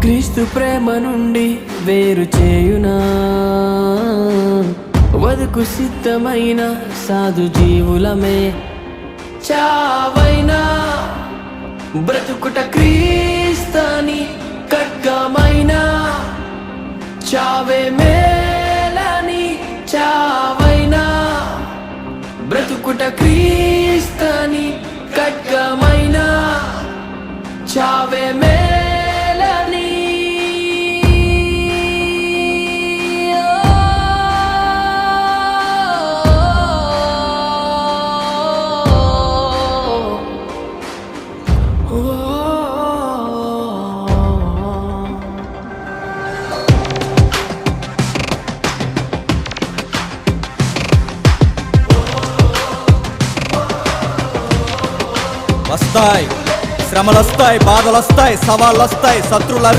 క్రీస్తు ప్రేమ నుండి వేరు చేయునా, వదుకు సిద్ధమైన సాధు జీవులమే. చావైనా బ్రతుకుట క్రీస్తని ఖడ్గమైనా, చావే మేలని చావైనా బ్రతుకుట క్రీస్తని ఖడ్గమైనా, చావే మేలని. వస్తాయి శ్రమలొస్తాయి, బాధలొస్తాయి, సవాళ్ళొస్తాయి, శత్రువులు